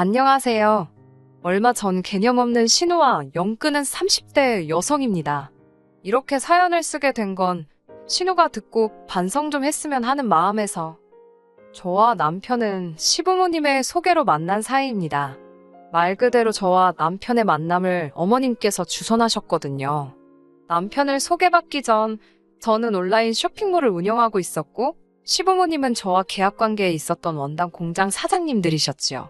안녕하세요. 얼마 전 개념 없는 신우와 영 끄는 30대 여성입니다. 이렇게 사연을 쓰게 된 건 신우가 듣고 반성 좀 했으면 하는 마음에서 저와 남편은 시부모님의 소개로 만난 사이입니다. 말 그대로 저와 남편의 만남을 어머님께서 주선하셨거든요. 남편을 소개받기 전 저는 온라인 쇼핑몰을 운영하고 있었고 시부모님은 저와 계약관계에 있었던 원단 공장 사장님들이셨지요.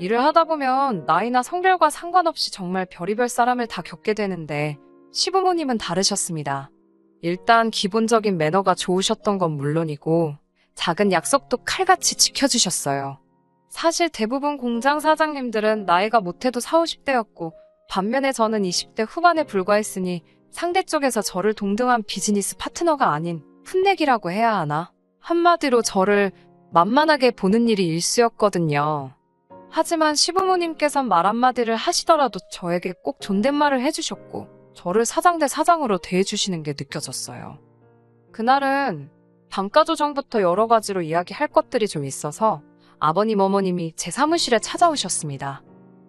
일을 하다 보면 나이나 성별과 상관없이 정말 별의별 사람을 다 겪게 되는데 시부모님은 다르셨습니다. 일단 기본적인 매너가 좋으셨던 건 물론이고 작은 약속도 칼같이 지켜주셨어요. 사실 대부분 공장 사장님들은 나이가 못해도 40, 50대였고 반면에 저는 20대 후반에 불과했으니 상대 쪽에서 저를 동등한 비즈니스 파트너가 아닌 풋내기라고 해야 하나? 한마디로 저를 만만하게 보는 일이 일쑤였거든요. 하지만 시부모님께선 말 한마디를 하시더라도 저에게 꼭 존댓말을 해주셨고 저를 사장 대 사장으로 대해주시는 게 느껴졌어요. 그날은 단가 조정부터 여러 가지로 이야기할 것들이 좀 있어서 아버님 어머님이 제 사무실에 찾아오셨습니다.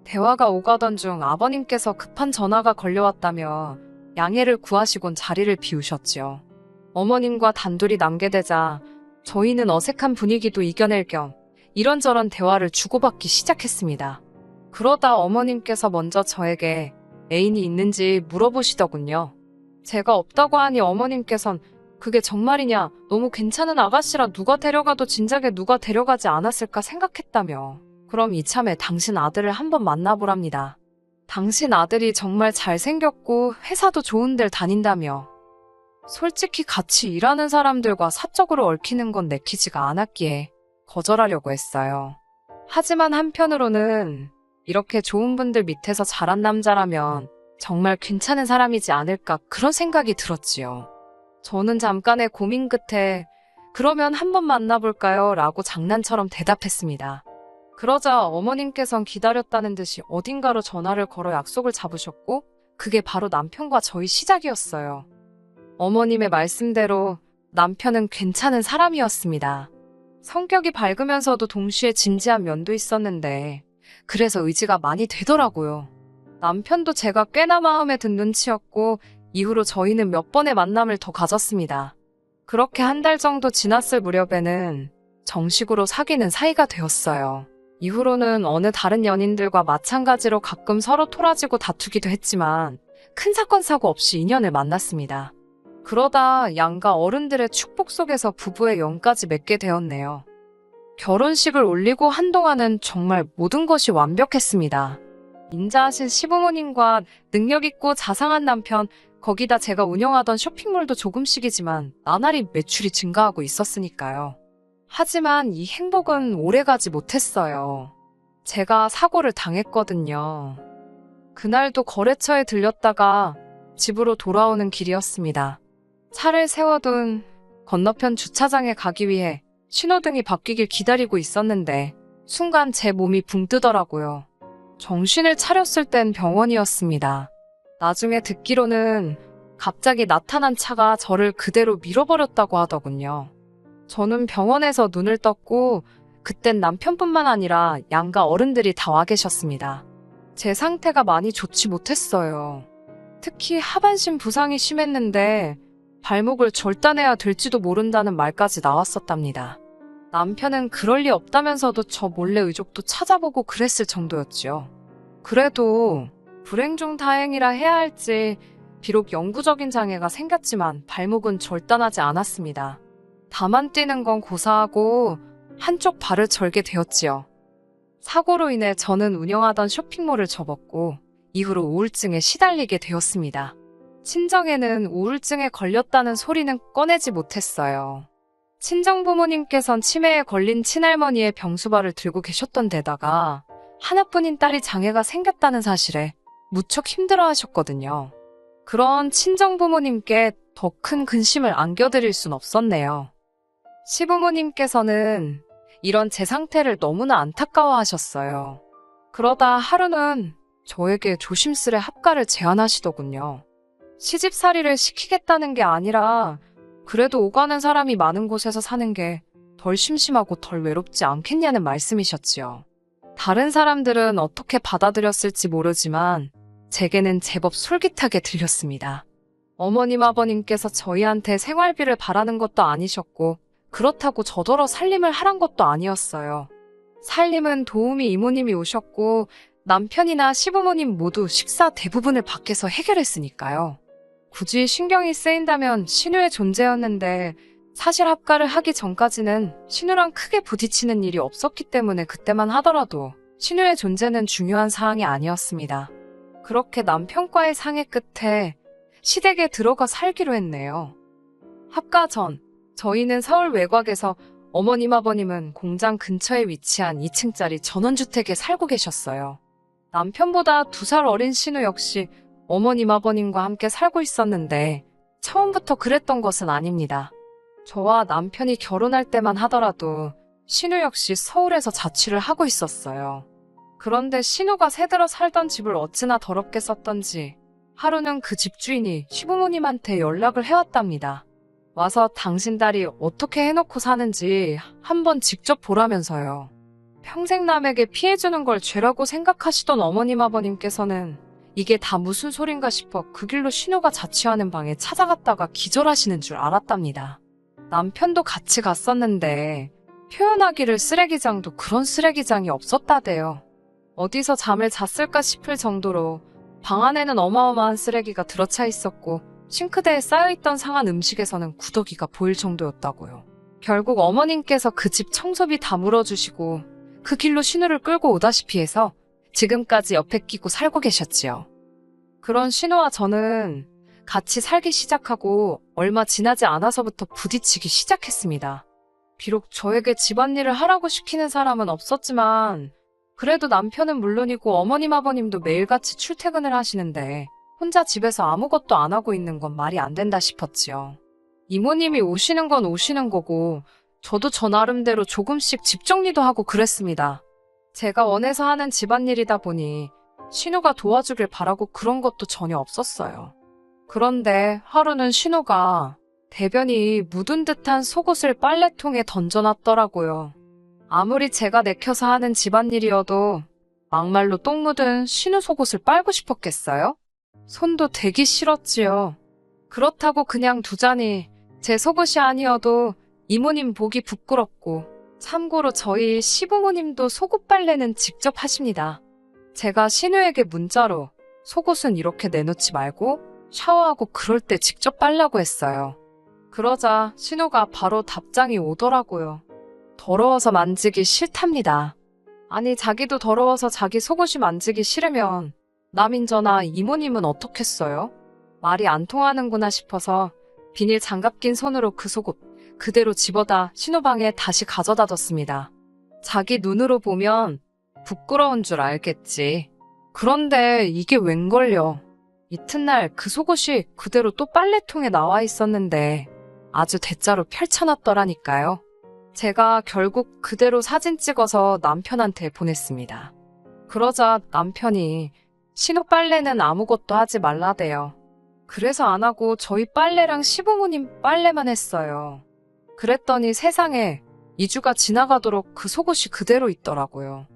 대화가 오가던 중 아버님께서 급한 전화가 걸려왔다며 양해를 구하시곤 자리를 비우셨지요. 어머님과 단둘이 남게 되자 저희는 어색한 분위기도 이겨낼 겸 이런저런 대화를 주고받기 시작했습니다. 그러다 어머님께서 먼저 저에게 애인이 있는지 물어보시더군요. 제가 없다고 하니 어머님께선 그게 정말이냐, 너무 괜찮은 아가씨라 누가 데려가도 진작에 누가 데려가지 않았을까 생각했다며. 그럼 이참에 당신 아들을 한번 만나보랍니다. 당신 아들이 정말 잘생겼고 회사도 좋은 데를 다닌다며. 솔직히 같이 일하는 사람들과 사적으로 얽히는 건 내키지가 않았기에 거절하려고 했어요. 하지만 한편으로는 이렇게 좋은 분들 밑에서 자란 남자라면 정말 괜찮은 사람이지 않을까 그런 생각이 들었지요. 저는 잠깐의 고민 끝에 그러면 한번 만나볼까요? 라고 장난처럼 대답했습니다. 그러자 어머님께선 기다렸다는 듯이 어딘가로 전화를 걸어 약속을 잡으셨고 그게 바로 남편과 저희 시작이었어요. 어머님의 말씀대로 남편은 괜찮은 사람이었습니다. 성격이 밝으면서도 동시에 진지한 면도 있었는데 그래서 의지가 많이 되더라고요. 남편도 제가 꽤나 마음에 든 눈치였고 이후로 저희는 몇 번의 만남을 더 가졌습니다. 그렇게 한 달 정도 지났을 무렵에는 정식으로 사귀는 사이가 되었어요. 이후로는 어느 다른 연인들과 마찬가지로 가끔 서로 토라지고 다투기도 했지만 큰 사건 사고 없이 인연을 만났습니다. 그러다 양가 어른들의 축복 속에서 부부의 연까지 맺게 되었네요. 결혼식을 올리고 한동안은 정말 모든 것이 완벽했습니다. 인자하신 시부모님과 능력있고 자상한 남편, 거기다 제가 운영하던 쇼핑몰도 조금씩이지만 나날이 매출이 증가하고 있었으니까요. 하지만 이 행복은 오래가지 못했어요. 제가 사고를 당했거든요. 그날도 거래처에 들렸다가 집으로 돌아오는 길이었습니다. 차를 세워둔 건너편 주차장에 가기 위해 신호등이 바뀌길 기다리고 있었는데 순간 제 몸이 붕 뜨더라고요. 정신을 차렸을 땐 병원이었습니다. 나중에 듣기로는 갑자기 나타난 차가 저를 그대로 밀어버렸다고 하더군요. 저는 병원에서 눈을 떴고 그땐 남편뿐만 아니라 양가 어른들이 다 와 계셨습니다. 제 상태가 많이 좋지 못했어요. 특히 하반신 부상이 심했는데 발목을 절단해야 될지도 모른다는 말까지 나왔었답니다. 남편은 그럴 리 없다면서도 저 몰래 의족도 찾아보고 그랬을 정도였지요. 그래도 불행 중 다행이라 해야 할지 비록 영구적인 장애가 생겼지만 발목은 절단하지 않았습니다. 다만 뛰는 건 고사하고 한쪽 발을 절게 되었지요. 사고로 인해 저는 운영하던 쇼핑몰을 접었고 이후로 우울증에 시달리게 되었습니다. 친정에는 우울증에 걸렸다는 소리는 꺼내지 못했어요. 친정부모님께선 치매에 걸린 친할머니의 병수발을 들고 계셨던 데다가 하나뿐인 딸이 장애가 생겼다는 사실에 무척 힘들어하셨거든요. 그런 친정부모님께 더 큰 근심을 안겨드릴 순 없었네요. 시부모님께서는 이런 제 상태를 너무나 안타까워하셨어요. 그러다 하루는 저에게 조심스레 합가를 제안하시더군요. 시집살이를 시키겠다는 게 아니라 그래도 오가는 사람이 많은 곳에서 사는 게 덜 심심하고 덜 외롭지 않겠냐는 말씀이셨지요. 다른 사람들은 어떻게 받아들였을지 모르지만 제게는 제법 솔깃하게 들렸습니다. 어머님 아버님께서 저희한테 생활비를 바라는 것도 아니셨고 그렇다고 저더러 살림을 하란 것도 아니었어요. 살림은 도우미 이모님이 오셨고 남편이나 시부모님 모두 식사 대부분을 밖에서 해결했으니까요. 굳이 신경이 쓰인다면 신우의 존재였는데 사실 합가를 하기 전까지는 신우랑 크게 부딪히는 일이 없었기 때문에 그때만 하더라도 신우의 존재는 중요한 사항이 아니었습니다. 그렇게 남편과의 상의 끝에 시댁에 들어가 살기로 했네요. 합가 전 저희는 서울 외곽에서 어머님 아버님은 공장 근처에 위치한 2층짜리 전원주택에 살고 계셨어요. 남편보다 2살 어린 신우 역시 어머님 아버님과 함께 살고 있었는데 처음부터 그랬던 것은 아닙니다. 저와 남편이 결혼할 때만 하더라도 신우 역시 서울에서 자취를 하고 있었어요. 그런데 신우가 새들어 살던 집을 어찌나 더럽게 썼던지 하루는 그 집주인이 시부모님한테 연락을 해왔답니다. 와서 당신 딸이 어떻게 해놓고 사는지 한번 직접 보라면서요. 평생 남에게 피해주는 걸 죄라고 생각하시던 어머님 아버님께서는 이게 다 무슨 소린가 싶어 그 길로 신우가 자취하는 방에 찾아갔다가 기절하시는 줄 알았답니다. 남편도 같이 갔었는데 표현하기를 쓰레기장도 그런 쓰레기장이 없었다대요. 어디서 잠을 잤을까 싶을 정도로 방 안에는 어마어마한 쓰레기가 들어차 있었고 싱크대에 쌓여있던 상한 음식에서는 구더기가 보일 정도였다고요. 결국 어머님께서 그 집 청소비 다 물어주시고 그 길로 신우를 끌고 오다시피 해서 지금까지 옆에 끼고 살고 계셨지요. 그런 신우와 저는 같이 살기 시작하고 얼마 지나지 않아서부터 부딪히기 시작했습니다. 비록 저에게 집안일을 하라고 시키는 사람은 없었지만 그래도 남편은 물론이고 어머님 아버님도 매일같이 출퇴근을 하시는데 혼자 집에서 아무것도 안 하고 있는 건 말이 안 된다 싶었지요. 이모님이 오시는 건 오시는 거고 저도 저 나름대로 조금씩 집 정리도 하고 그랬습니다. 제가 원해서 하는 집안일이다 보니 신우가 도와주길 바라고 그런 것도 전혀 없었어요. 그런데 하루는 신우가 대변이 묻은 듯한 속옷을 빨래통에 던져놨더라고요. 아무리 제가 내켜서 하는 집안일이어도 막말로 똥 묻은 신우 속옷을 빨고 싶었겠어요? 손도 대기 싫었지요. 그렇다고 그냥 두자니 제 속옷이 아니어도 이모님 보기 부끄럽고 참고로 저희 시부모님도 속옷 빨래는 직접 하십니다. 제가 신우에게 문자로 속옷은 이렇게 내놓지 말고 샤워하고 그럴 때 직접 빨라고 했어요. 그러자 신우가 바로 답장이 오더라고요. 더러워서 만지기 싫답니다. 아니 자기도 더러워서 자기 속옷이 만지기 싫으면 남인저나 이모님은 어떻겠어요? 말이 안 통하는구나 싶어서 비닐 장갑 낀 손으로 그 속옷 그대로 집어다 신우 방에 다시 가져다 뒀습니다. 자기 눈으로 보면 부끄러운 줄 알겠지. 그런데 이게 웬걸요. 이튿날 그 속옷이 그대로 또 빨래통에 나와 있었는데 아주 대자로 펼쳐놨더라니까요. 제가 결국 그대로 사진 찍어서 남편한테 보냈습니다. 그러자 남편이 신우 빨래는 아무것도 하지 말라대요. 그래서 안 하고 저희 빨래랑 시부모님 빨래만 했어요. 그랬더니 세상에 2주가 지나가도록 그 속옷이 그대로 있더라고요.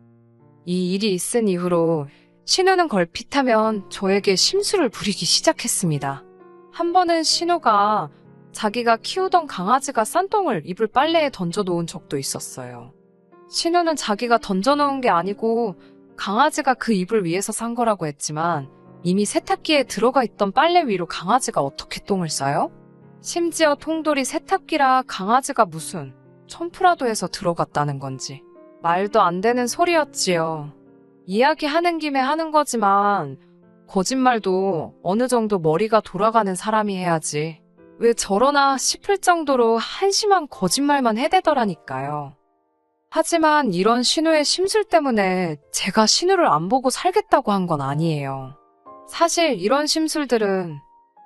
이 일이 있은 이후로 신우는 걸핏하면 저에게 심술을 부리기 시작했습니다. 한 번은 신우가 자기가 키우던 강아지가 싼 똥을 이불 빨래에 던져놓은 적도 있었어요. 신우는 자기가 던져놓은 게 아니고 강아지가 그 이불 위에서 산 거라고 했지만 이미 세탁기에 들어가 있던 빨래 위로 강아지가 어떻게 똥을 싸요? 심지어 통돌이 세탁기라 강아지가 무슨 첨프라도 해서 들어갔다는 건지 말도 안 되는 소리였지요. 이야기하는 김에 하는 거지만 거짓말도 어느 정도 머리가 돌아가는 사람이 해야지 왜 저러나 싶을 정도로 한심한 거짓말만 해대더라니까요. 하지만 이런 신우의 심술 때문에 제가 신우를 안 보고 살겠다고 한 건 아니에요. 사실 이런 심술들은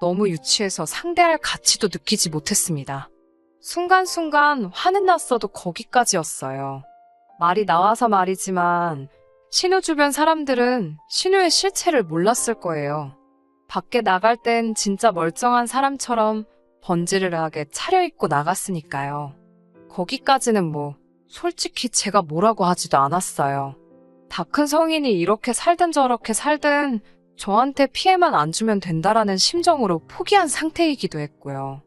너무 유치해서 상대할 가치도 느끼지 못했습니다. 순간순간 화는 났어도 거기까지였어요. 말이 나와서 말이지만 신우 주변 사람들은 신우의 실체를 몰랐을 거예요. 밖에 나갈 땐 진짜 멀쩡한 사람처럼 번지르르하게 차려입고 나갔으니까요. 거기까지는 솔직히 제가 뭐라고 하지도 않았어요. 다 큰 성인이 이렇게 살든 저렇게 살든 저한테 피해만 안 주면 된다라는 심정으로 포기한 상태이기도 했고요.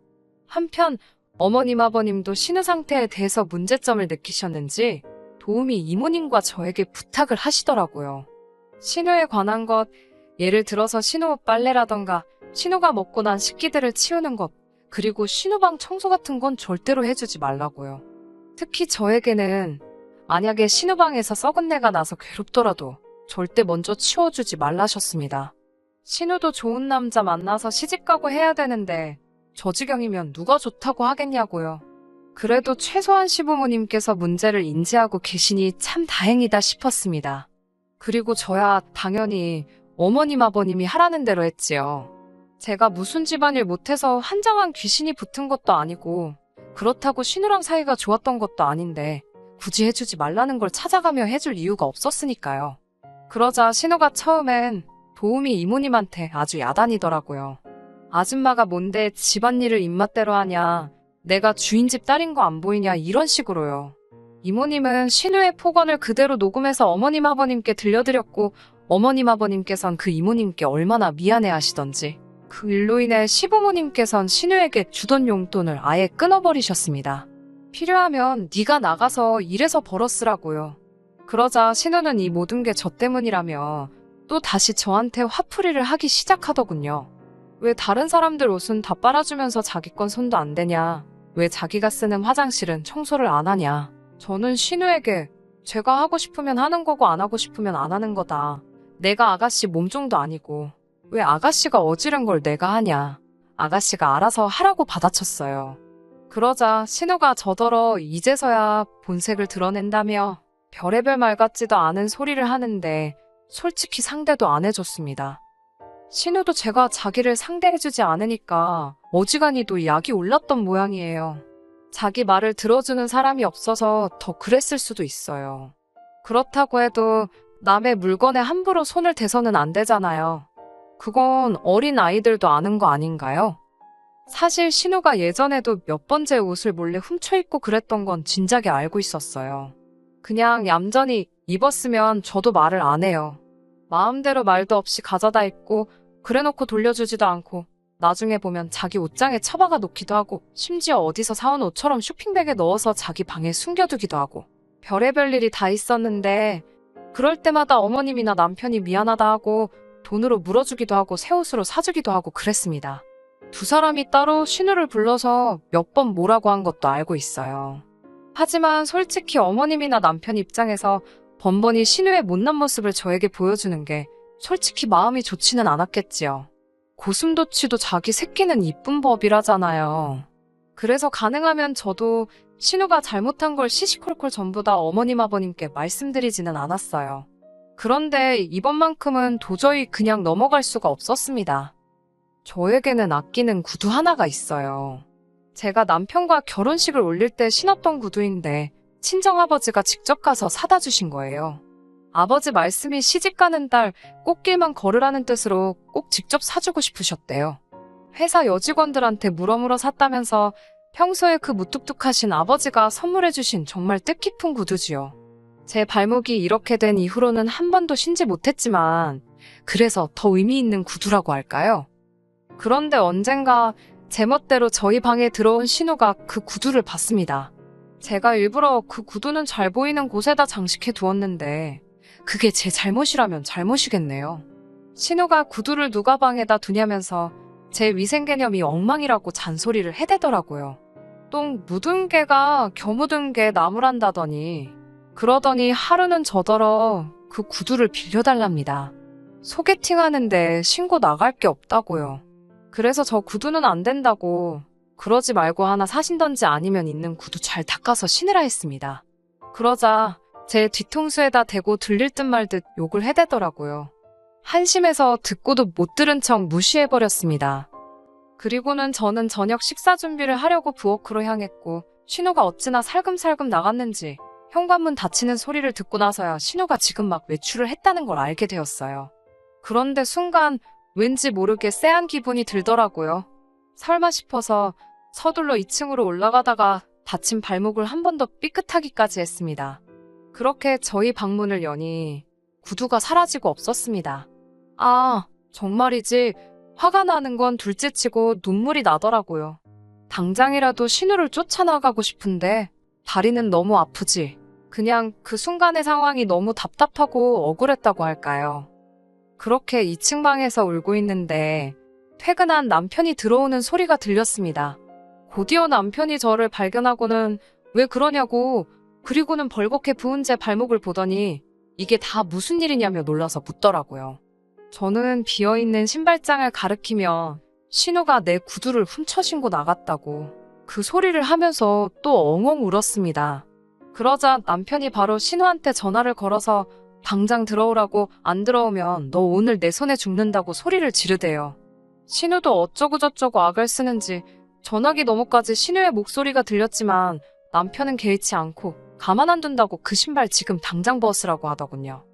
한편 어머님 아버님도 신우 상태에 대해서 문제점을 느끼셨는지 도우미 이모님과 저에게 부탁을 하시더라고요. 신우에 관한 것, 예를 들어서 신우 옷 빨래라던가 신우가 먹고 난 식기들을 치우는 것, 그리고 신우방 청소 같은 건 절대로 해주지 말라고요. 특히 저에게는 만약에 신우방에서 썩은 내가 나서 괴롭더라도 절대 먼저 치워주지 말라셨습니다. 신우도 좋은 남자 만나서 시집가고 해야 되는데 저 지경이면 누가 좋다고 하겠냐고요. 그래도 최소한 시부모님께서 문제를 인지하고 계시니 참 다행이다 싶었습니다. 그리고 저야 당연히 어머님 아버님이 하라는 대로 했지요. 제가 무슨 집안일 못해서 한장한 귀신이 붙은 것도 아니고 그렇다고 신우랑 사이가 좋았던 것도 아닌데 굳이 해주지 말라는 걸 찾아가며 해줄 이유가 없었으니까요. 그러자 신우가 처음엔 도우미 이모님한테 아주 야단이더라고요. 아줌마가 뭔데 집안일을 입맛대로 하냐, 내가 주인집 딸인 거 안 보이냐 이런 식으로요. 이모님은 신우의 폭언을 그대로 녹음해서 어머님 아버님께 들려드렸고 어머님 아버님께선 그 이모님께 얼마나 미안해 하시던지 그 일로 인해 시부모님께선 신우에게 주던 용돈을 아예 끊어버리셨습니다. 필요하면 네가 나가서 일해서 벌어 쓰라고요. 그러자 신우는 이 모든 게 저 때문이라며 또 다시 저한테 화풀이를 하기 시작하더군요. 왜 다른 사람들 옷은 다 빨아주면서 자기 건 손도 안 대냐? 왜 자기가 쓰는 화장실은 청소를 안 하냐? 저는 신우에게 제가 하고 싶으면 하는 거고 안 하고 싶으면 안 하는 거다. 내가 아가씨 몸종도 아니고 왜 아가씨가 어지른 걸 내가 하냐? 아가씨가 알아서 하라고 받아쳤어요. 그러자 신우가 저더러 이제서야 본색을 드러낸다며 별의별 말 같지도 않은 소리를 하는데 솔직히 상대도 안 해줬습니다. 신우도 제가 자기를 상대해주지 않으니까 어지간히도 약이 올랐던 모양이에요. 자기 말을 들어주는 사람이 없어서 더 그랬을 수도 있어요. 그렇다고 해도 남의 물건에 함부로 손을 대서는 안 되잖아요. 그건 어린 아이들도 아는 거 아닌가요? 사실 신우가 예전에도 몇 번 제 옷을 몰래 훔쳐 입고 그랬던 건 진작에 알고 있었어요. 그냥 얌전히 입었으면 저도 말을 안 해요. 마음대로 말도 없이 가져다 입고 그래놓고 돌려주지도 않고 나중에 보면 자기 옷장에 처박아 놓기도 하고 심지어 어디서 사온 옷처럼 쇼핑백에 넣어서 자기 방에 숨겨두기도 하고 별의별 일이 다 있었는데 그럴 때마다 어머님이나 남편이 미안하다 하고 돈으로 물어주기도 하고 새 옷으로 사주기도 하고 그랬습니다. 두 사람이 따로 신우를 불러서 몇 번 뭐라고 한 것도 알고 있어요. 하지만 솔직히 어머님이나 남편 입장에서 번번이 신우의 못난 모습을 저에게 보여주는 게 솔직히 마음이 좋지는 않았겠지요. 고슴도치도 자기 새끼는 이쁜 법이라잖아요. 그래서 가능하면 저도 신우가 잘못한 걸 시시콜콜 전부 다 어머님 아버님께 말씀드리지는 않았어요. 그런데 이번만큼은 도저히 그냥 넘어갈 수가 없었습니다. 저에게는 아끼는 구두 하나가 있어요. 제가 남편과 결혼식을 올릴 때 신었던 구두인데 친정아버지가 직접 가서 사다 주신 거예요. 아버지 말씀이 시집가는 딸 꽃길만 걸으라는 뜻으로 꼭 직접 사주고 싶으셨대요. 회사 여직원들한테 물어물어 샀다면서 평소에 그 무뚝뚝하신 아버지가 선물해 주신 정말 뜻깊은 구두지요. 제 발목이 이렇게 된 이후로는 한 번도 신지 못했지만 그래서 더 의미 있는 구두라고 할까요? 그런데 언젠가 제멋대로 저희 방에 들어온 신우가 그 구두를 봤습니다. 제가 일부러 그 구두는 잘 보이는 곳에다 장식해 두었는데 그게 제 잘못이라면 잘못이겠네요. 신우가 구두를 누가 방에다 두냐면서 제 위생 개념이 엉망이라고 잔소리를 해대더라고요. 똥 묻은 개가 겨 묻은 개 나무란다더니 그러더니 하루는 저더러 그 구두를 빌려달랍니다. 소개팅하는데 신고 나갈 게 없다고요. 그래서 저 구두는 안 된다고 그러지 말고 하나 사신던지 아니면 있는 구두 잘 닦아서 신으라 했습니다. 그러자 제 뒤통수에다 대고 들릴 듯 말 듯 욕을 해대더라고요. 한심해서 듣고도 못 들은 척 무시해버렸습니다. 그리고는 저는 저녁 식사 준비를 하려고 부엌으로 향했고 신우가 어찌나 살금살금 나갔는지 현관문 닫히는 소리를 듣고 나서야 신우가 지금 막 외출을 했다는 걸 알게 되었어요. 그런데 순간 왠지 모르게 쎄한 기분이 들더라고요. 설마 싶어서 서둘러 2층으로 올라가다가 다친 발목을 한 번 더 삐끗하기까지 했습니다. 그렇게 저희 방문을 여니 구두가 사라지고 없었습니다. 아, 정말이지. 화가 나는 건 둘째치고 눈물이 나더라고요. 당장이라도 신우를 쫓아나가고 싶은데 다리는 너무 아프지. 그냥 그 순간의 상황이 너무 답답하고 억울했다고 할까요? 그렇게 2층 방에서 울고 있는데 퇴근한 남편이 들어오는 소리가 들렸습니다. 곧이어 남편이 저를 발견하고는 왜 그러냐고, 그리고는 벌겋게 부은 제 발목을 보더니 이게 다 무슨 일이냐며 놀라서 묻더라고요. 저는 비어있는 신발장을 가리키며 신우가 내 구두를 훔쳐 신고 나갔다고 그 소리를 하면서 또 엉엉 울었습니다. 그러자 남편이 바로 신우한테 전화를 걸어서 당장 들어오라고, 안 들어오면 너 오늘 내 손에 죽는다고 소리를 지르대요. 신우도 어쩌고저쩌고 악을 쓰는지 전화기 너머까지 신우의 목소리가 들렸지만 남편은 개의치 않고 가만 안 둔다고 그 신발 지금 당장 벗으라고 하더군요.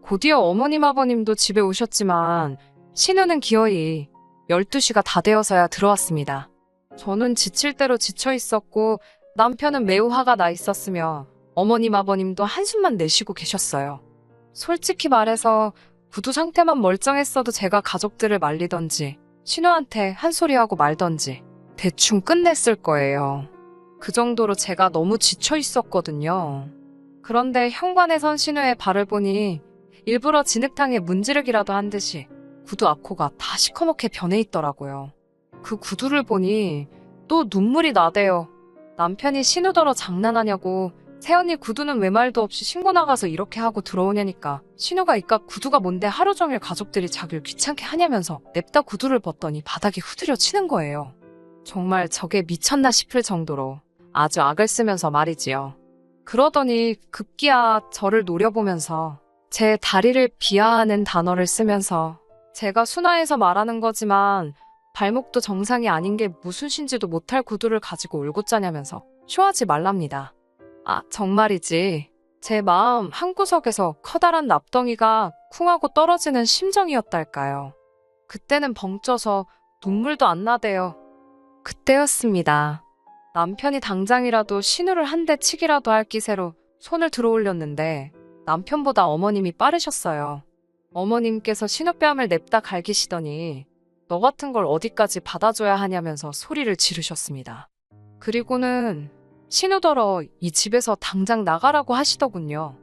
곧이어 어머님 아버님도 집에 오셨지만 신우는 기어이 12시가 다 되어서야 들어왔습니다. 저는 지칠 대로 지쳐 있었고 남편은 매우 화가 나 있었으며 어머님 아버님도 한숨만 내쉬고 계셨어요. 솔직히 말해서 구두 상태만 멀쩡했어도 제가 가족들을 말리던지 신우한테 한 소리하고 말던지 대충 끝냈을 거예요. 그 정도로 제가 너무 지쳐 있었거든요. 그런데 현관에 선 신우의 발을 보니 일부러 진흙탕에 문지르기라도 한 듯이 구두 앞코가 다 시커멓게 변해 있더라고요. 그 구두를 보니 또 눈물이 나대요. 남편이 신우더러 장난하냐고, 새언니 구두는 왜 말도 없이 신고 나가서 이렇게 하고 들어오냐니까 신우가 이깟 구두가 뭔데 하루 종일 가족들이 자기를 귀찮게 하냐면서 냅다 구두를 벗더니 바닥에 후드려 치는 거예요. 정말 저게 미쳤나 싶을 정도로 아주 악을 쓰면서 말이지요. 그러더니 급기야 저를 노려보면서 제 다리를 비하하는 단어를 쓰면서 제가 순화해서 말하는 거지만 발목도 정상이 아닌 게 무슨 신지도 못할 구두를 가지고 울고 짜냐면서 쇼하지 말랍니다. 아, 정말이지. 제 마음 한구석에서 커다란 납덩이가 쿵 하고 떨어지는 심정이었달까요. 그때는 벙쪄서 눈물도 안 나대요. 그때였습니다. 남편이 당장이라도 신우를 한 대 치기라도 할 기세로 손을 들어 올렸는데 남편보다 어머님이 빠르셨어요. 어머님께서 신우뺨을 냅다 갈기시더니 너 같은 걸 어디까지 받아줘야 하냐면서 소리를 지르셨습니다. 그리고는 신우더러 이 집에서 당장 나가라고 하시더군요.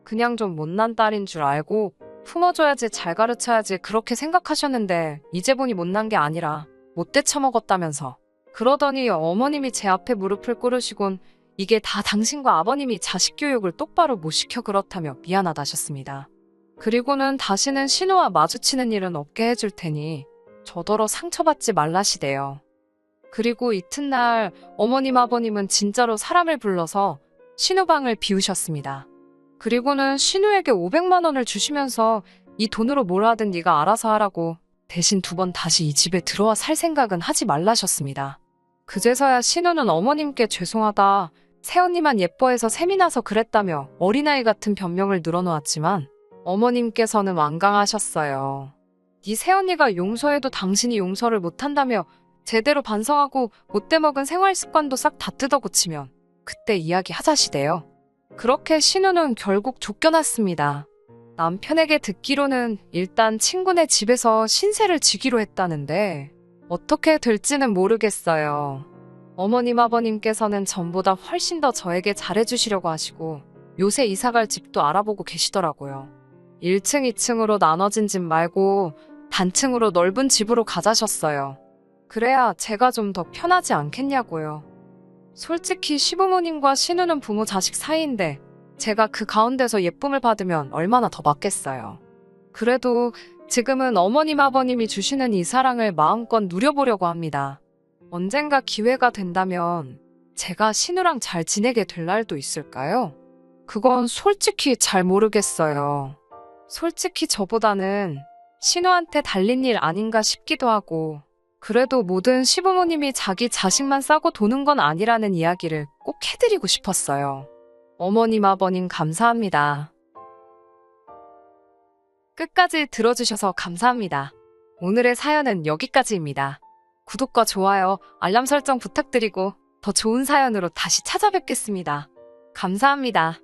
그냥 좀 못난 딸인 줄 알고 품어줘야지, 잘 가르쳐야지 그렇게 생각하셨는데 이제 보니 못난 게 아니라 못돼 처먹었다면서. 그러더니 어머님이 제 앞에 무릎을 꿇으시곤 이게 다 당신과 아버님이 자식 교육을 똑바로 못 시켜 그렇다며 미안하다셨습니다. 그리고는 다시는 신우와 마주치는 일은 없게 해줄 테니 저더러 상처받지 말라시대요. 그리고 이튿날 어머님 아버님은 진짜로 사람을 불러서 신우 방을 비우셨습니다. 그리고는 신우에게 500만 원을 주시면서 이 돈으로 뭘 하든 네가 알아서 하라고, 대신 2번 다시 이 집에 들어와 살 생각은 하지 말라셨습니다. 그제서야 신우는 어머님께 죄송하다, 새언니만 예뻐해서 셈이 나서 그랬다며 어린아이 같은 변명을 늘어놓았지만 어머님께서는 완강하셨어요. 네 새언니가 용서해도 당신이 용서를 못한다며 제대로 반성하고 못돼 먹은 생활 습관도 싹 다 뜯어고치면 그때 이야기하자시대요. 그렇게 신우는 결국 쫓겨났습니다. 남편에게 듣기로는 일단 친구네 집에서 신세를 지기로 했다는데 어떻게 될지는 모르겠어요. 어머님 아버님께서는 전보다 훨씬 더 저에게 잘해주시려고 하시고 요새 이사갈 집도 알아보고 계시더라고요. 1층, 2층으로 나눠진 집 말고 단층으로 넓은 집으로 가자셨어요. 그래야 제가 좀 더 편하지 않겠냐고요. 솔직히 시부모님과 신우는 부모 자식 사이인데 제가 그 가운데서 예쁨을 받으면 얼마나 더 받겠어요. 그래도 지금은 어머님 아버님이 주시는 이 사랑을 마음껏 누려보려고 합니다. 언젠가 기회가 된다면 제가 신우랑 잘 지내게 될 날도 있을까요? 그건 솔직히 잘 모르겠어요. 솔직히 저보다는 신우한테 달린 일 아닌가 싶기도 하고, 그래도 모든 시부모님이 자기 자식만 싸고 도는 건 아니라는 이야기를 꼭 해드리고 싶었어요. 어머님 아버님 감사합니다. 끝까지 들어주셔서 감사합니다. 오늘의 사연은 여기까지입니다. 구독과 좋아요, 알람 설정 부탁드리고 더 좋은 사연으로 다시 찾아뵙겠습니다. 감사합니다.